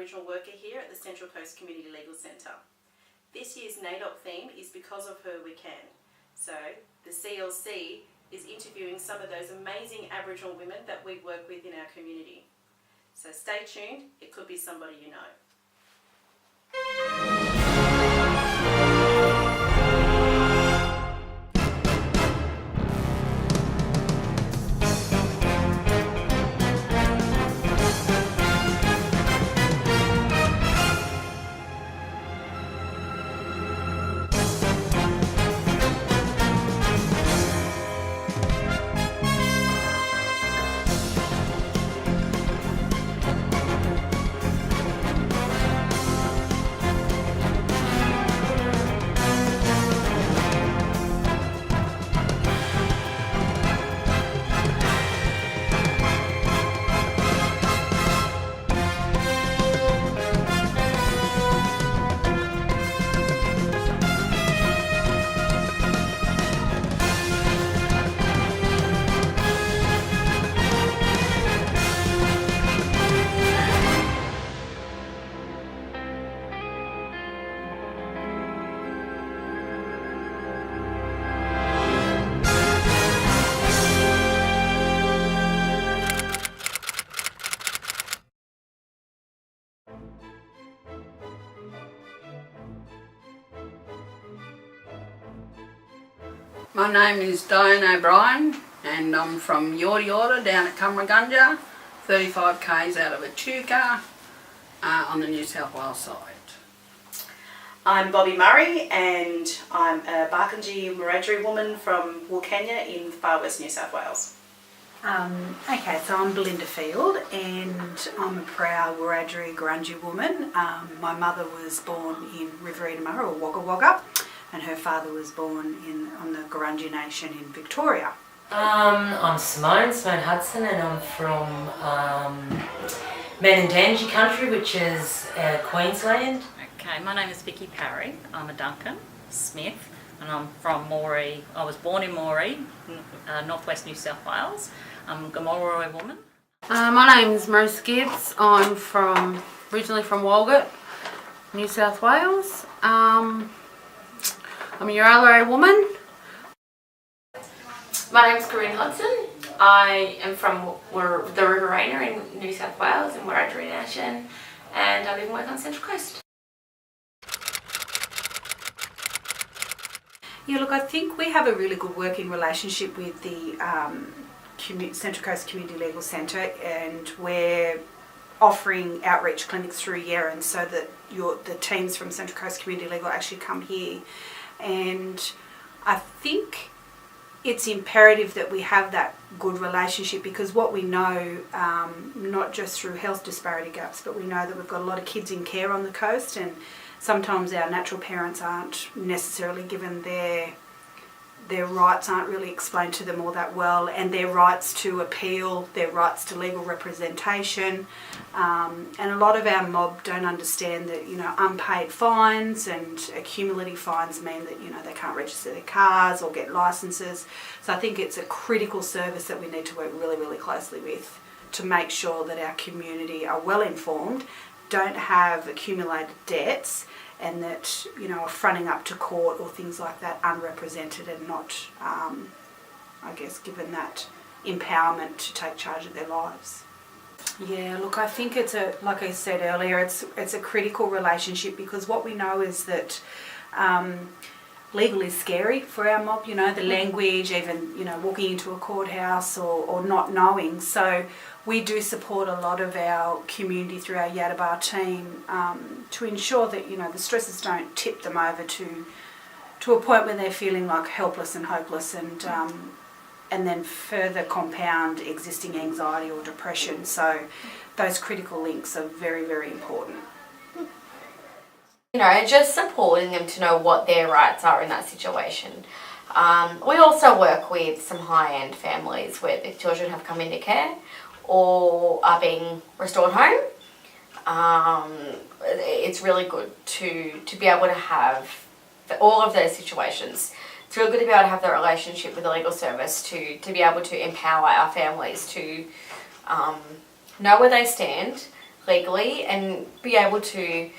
Aboriginal worker here at the Central Coast Community Legal Centre. This year's NAIDOC theme is Because of Her We Can. So the CLC is interviewing some of those amazing Aboriginal women that we work with in our community. So stay tuned, it could be somebody you know. My name is Diane O'Brien and I'm from Yorta down at Cumragunja, 35 k's out of Echuca on the New South Wales side. I'm Bobbi Murray and I'm a Barkindji Wiradjuri woman from Wilcannia in far west New South Wales. Okay, so I'm Belinda Field and I'm a proud Wiradjuri Gurindji woman. My mother was born in Riverina or Wagga Wagga, and her father was born on the Gurindji Nation in Victoria. I'm Simone Hudson, and I'm from Menandangi country, which is Queensland. Okay, my name is Vicky Parry. I'm a Duncan Smith and I'm from Moree. I was born in Moree, northwest New South Wales. I'm a Gamoroi woman. My name is Maurice Gibbs. I'm originally from Walgett, New South Wales. I'm a Yarralari woman. My name is Corinne Hodson. I am from the Riverina in New South Wales in Wiradjuri Nation, and I live and work on Central Coast. Yeah, look, I think we have a really good working relationship with the Central Coast Community Legal Centre, and we're offering outreach clinics through Yeren so that the teams from Central Coast Community Legal actually come here. And I think it's imperative that we have that good relationship, because what we know, not just through health disparity gaps, but we know that we've got a lot of kids in care on the coast, and sometimes our natural parents aren't necessarily given their rights, aren't really explained to them all that well, and their rights to appeal, their rights to legal representation. And a lot of our mob don't understand that, unpaid fines and accumulative fines mean that, they can't register their cars or get licences. So I think it's a critical service that we need to work really, really closely with to make sure that our community are well informed, don't have accumulated debts, and that, are fronting up to court or things like that unrepresented and not, given that empowerment to take charge of their lives. Yeah, look, I think like I said earlier, it's a critical relationship, because what we know is that legal is scary for our mob, the language, even, walking into a courthouse or not knowing. So we do support a lot of our community through our Yadabar team to ensure that, the stresses don't tip them over to a point where they're feeling like helpless and hopeless, and then further compound existing anxiety or depression. So those critical links are very, very important. Just supporting them to know what their rights are in that situation. We also work with some high-end families where the children have come into care or are being restored home. It's really good to be able to have all of those situations. It's really good to be able to have that relationship with the legal service to be able to empower our families to know where they stand legally and be able to,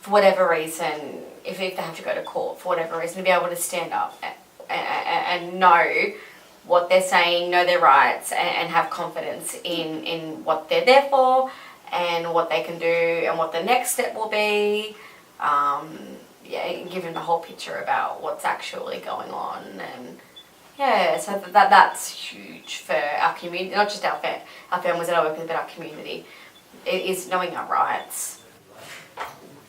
for whatever reason, if they have to go to court for whatever reason, to be able to stand up and know what they're saying, know their rights, and have confidence in what they're there for and what they can do and what the next step will be. Give them the whole picture about what's actually going on, and so that's huge for our community, not just our families that I work with, but our community, is knowing our rights.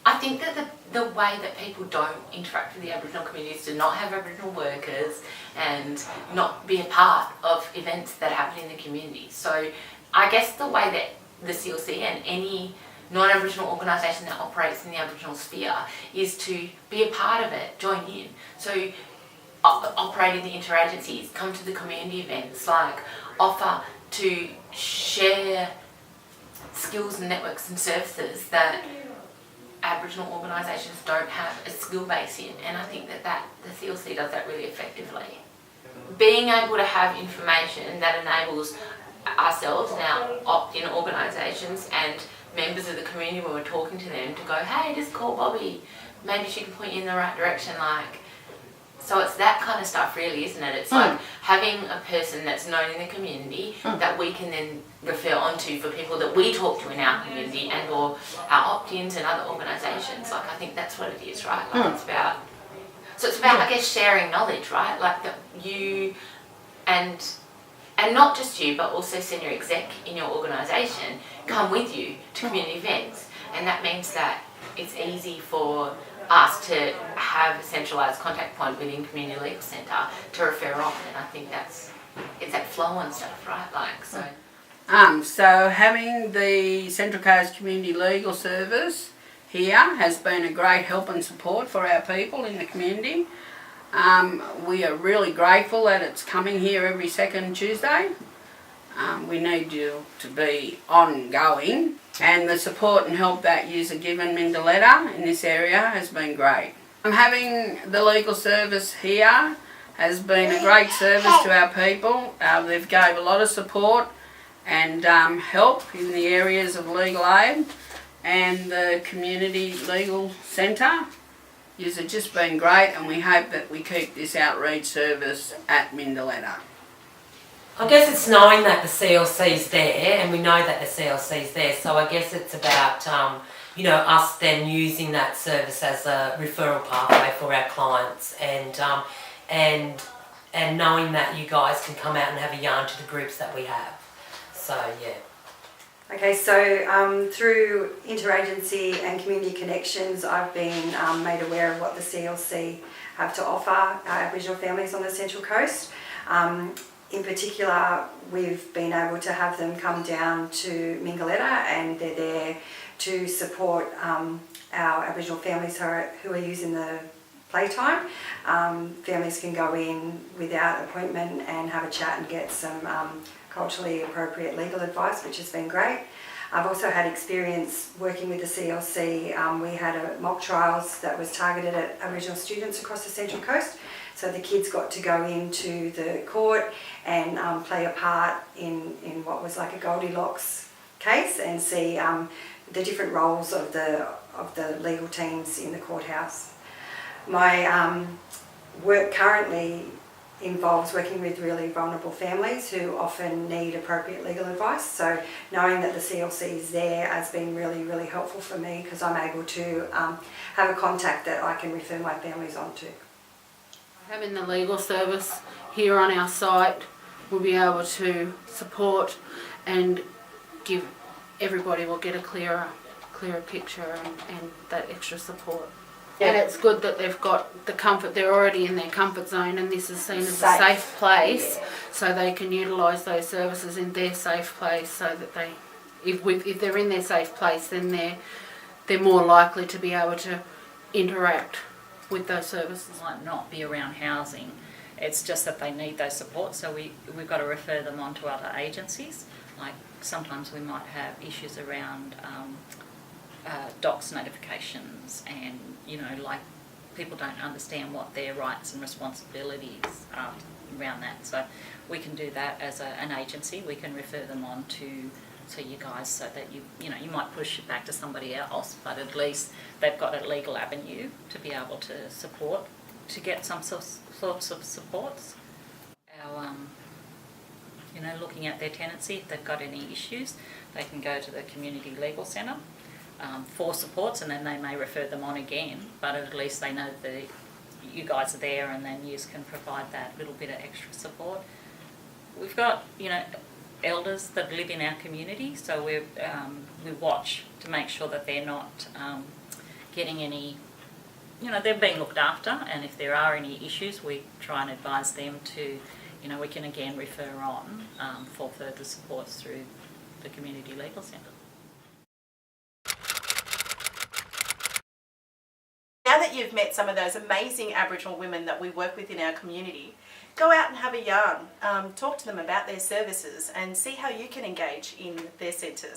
I think that the way that people don't interact with the Aboriginal community is to not have Aboriginal workers and not be a part of events that happen in the community. So I guess the way that the CLC and any non-Aboriginal organisation that operates in the Aboriginal sphere is to be a part of it, join in. So operate in the interagencies, come to the community events, like offer to share skills and networks and services that Aboriginal organisations don't have a skill base in, and I think that the CLC does that really effectively. Being able to have information that enables ourselves and our opt-in organisations and members of the community when we're talking to them to go, hey, just call Bobbi, maybe she can point you in the right direction, so it's that kind of stuff really, isn't it? It's like having a person that's known in the community that we can then refer on to for people that we talk to in our community and or our opt-ins and other organisations. I think that's what it is, right? It's about, I guess, sharing knowledge, right? That you and not just you, but also senior exec in your organisation come with you to community events, and that means that it's easy for us to have a centralised contact point within Community Legal Centre to refer on, and I think it's that flow and stuff, right? So having the Central Coast Community Legal Service here has been a great help and support for our people in the community. We are really grateful that it's coming here every second Tuesday. We need you to be ongoing, and the support and help that you are given Mindaletta in this area has been great. Having the legal service here has been a great service to our people. They've gave a lot of support and help in the areas of legal aid, and the Community Legal Centre has just been great, and we hope that we keep this outreach service at Mindaletta. I guess it's knowing that the CLC's there, and we know that the CLC's there, so I guess it's about us then using that service as a referral pathway for our clients, and knowing that you guys can come out and have a yarn to the groups that we have. So yeah. Okay, so through interagency and community connections, I've been made aware of what the CLC have to offer Aboriginal families on the Central Coast. In particular, we've been able to have them come down to Mindaletta, and they're there to support our Aboriginal families who are using the playtime. Families can go in without appointment and have a chat and get some culturally appropriate legal advice, which has been great. I've also had experience working with the CLC. We had a mock trials that was targeted at Aboriginal students across the Central Coast. So the kids got to go into the court and play a part in what was like a Goldilocks case, and see the different roles of the legal teams in the courthouse. My work currently involves working with really vulnerable families who often need appropriate legal advice. So knowing that the CLC is there has been really, really helpful for me, because I'm able to have a contact that I can refer my families on to. Having the legal service here on our site, we'll be able to support and give everybody will get a clearer picture and that extra support. Yeah. And it's good that they've got the comfort, they're already in their comfort zone, and this is seen as a safe place, so they can utilise those services in their safe place, so that if they're in their safe place, then they're more likely to be able to interact with those services. Might not be around housing, it's just that they need those support, so we've got to refer them on to other agencies. Like sometimes we might have issues around docs notifications, and like people don't understand what their rights and responsibilities are around that, so we can do that as an agency. We can refer them on to to you guys, so that you might push it back to somebody else, but at least they've got a legal avenue to be able to support, to get some sorts of supports. Our, looking at their tenancy, if they've got any issues, they can go to the Community Legal Centre for supports, and then they may refer them on again, but at least they know that you guys are there, and then you can provide that little bit of extra support. We've got, elders that live in our community, so we watch to make sure that they're not getting any, they're being looked after, and if there are any issues, we try and advise them to, we can again refer on for further supports through the Community Legal Centre. Now that you've met some of those amazing Aboriginal women that we work with in our community, go out and have a yarn, talk to them about their services and see how you can engage in their centres.